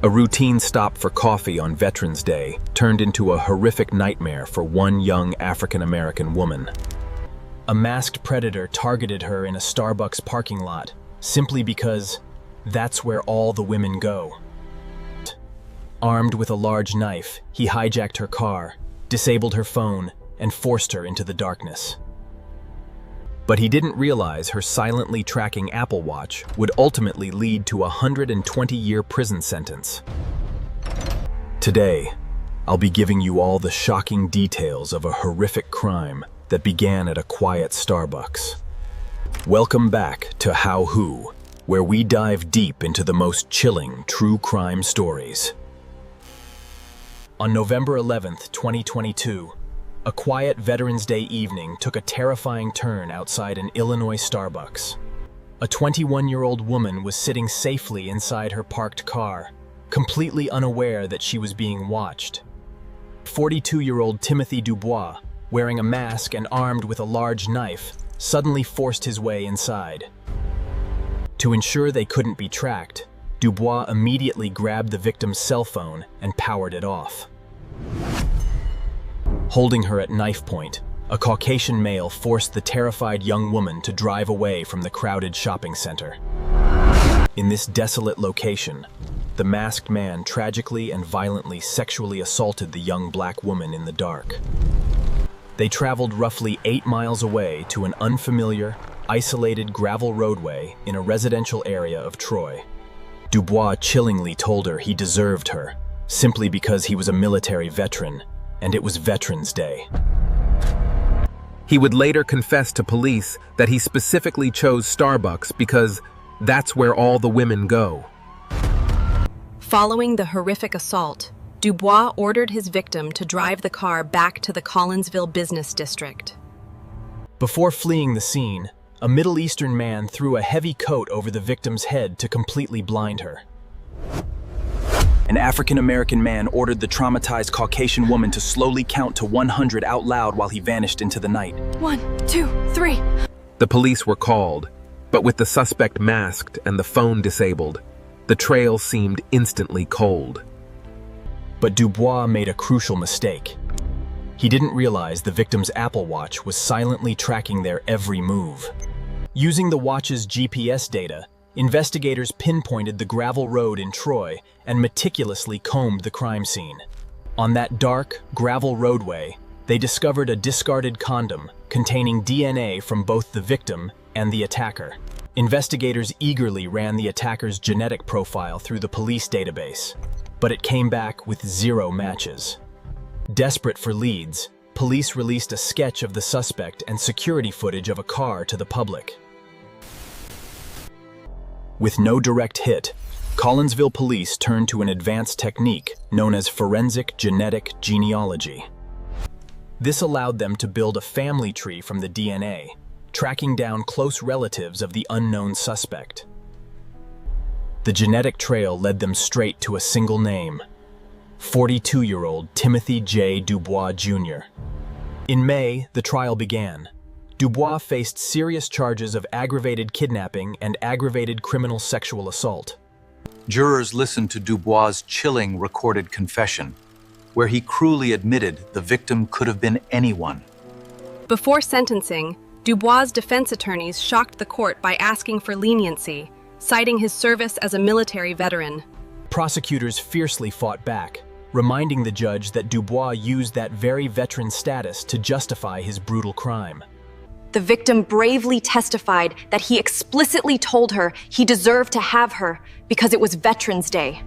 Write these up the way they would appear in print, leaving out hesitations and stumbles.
A routine stop for coffee on Veterans Day turned into a horrific nightmare for one young African-American woman. A masked predator targeted her in a Starbucks parking lot simply because that's where all the women go. Armed with a large knife, he hijacked her car, disabled her phone, and forced her into the darkness. But he didn't realize her silently tracking Apple Watch would ultimately lead to a 120-year prison sentence. Today, I'll be giving you all the shocking details of a horrific crime that began at a quiet Starbucks. Welcome back to How Who, where we dive deep into the most chilling true crime stories. On November 11th, 2022, a quiet Veterans Day evening took a terrifying turn outside an Illinois Starbucks. A 21-year-old woman was sitting safely inside her parked car, completely unaware that she was being watched. 42-year-old Timothy Dubois, wearing a mask and armed with a large knife, suddenly forced his way inside. To ensure they couldn't be tracked, Dubois immediately grabbed the victim's cell phone and powered it off. Holding her at knife point, a Caucasian male forced the terrified young woman to drive away from the crowded shopping center. In this desolate location, the masked man tragically and violently sexually assaulted the young black woman in the dark. They traveled roughly 8 miles away to an unfamiliar, isolated gravel roadway in a residential area of Troy. Dubois chillingly told her he deserved her, simply because he was a military veteran, and it was Veterans Day. He would later confess to police that he specifically chose Starbucks because that's where all the women go. Following the horrific assault, Dubois ordered his victim to drive the car back to the Collinsville business district. Before fleeing the scene, a Middle Eastern man threw a heavy coat over the victim's head to completely blind her. An African-American man ordered the traumatized Caucasian woman to slowly count to 100 out loud while he vanished into the night. 1, 2, 3. The police were called, but with the suspect masked and the phone disabled, the trail seemed instantly cold. But Dubois made a crucial mistake. He didn't realize the victim's Apple Watch was silently tracking their every move. Using the watch's GPS data, investigators pinpointed the gravel road in Troy and meticulously combed the crime scene. On that dark, gravel roadway, they discovered a discarded condom containing DNA from both the victim and the attacker. Investigators eagerly ran the attacker's genetic profile through the police database, but it came back with 0 matches. Desperate for leads, police released a sketch of the suspect and security footage of a car to the public. With no direct hit, Collinsville police turned to an advanced technique known as forensic genetic genealogy. This allowed them to build a family tree from the DNA, tracking down close relatives of the unknown suspect. The genetic trail led them straight to a single name: 42-year-old Timothy J. Dubois Jr. In May, the trial began. Dubois faced serious charges of aggravated kidnapping and aggravated criminal sexual assault. Jurors listened to Dubois' chilling recorded confession, where he cruelly admitted the victim could have been anyone. Before sentencing, Dubois' defense attorneys shocked the court by asking for leniency, citing his service as a military veteran. Prosecutors fiercely fought back, reminding the judge that Dubois used that very veteran status to justify his brutal crime. The victim bravely testified that he explicitly told her he deserved to have her because it was Veterans Day.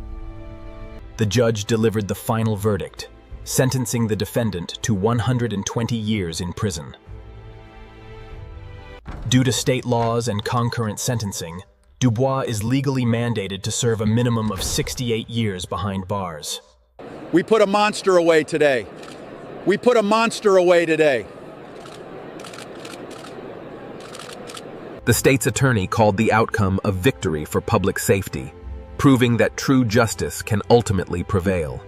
The judge delivered the final verdict, sentencing the defendant to 120 years in prison. Due to state laws and concurrent sentencing, Dubois is legally mandated to serve a minimum of 68 years behind bars. We put a monster away today. We put a monster away today. The state's attorney called the outcome a victory for public safety, proving that true justice can ultimately prevail.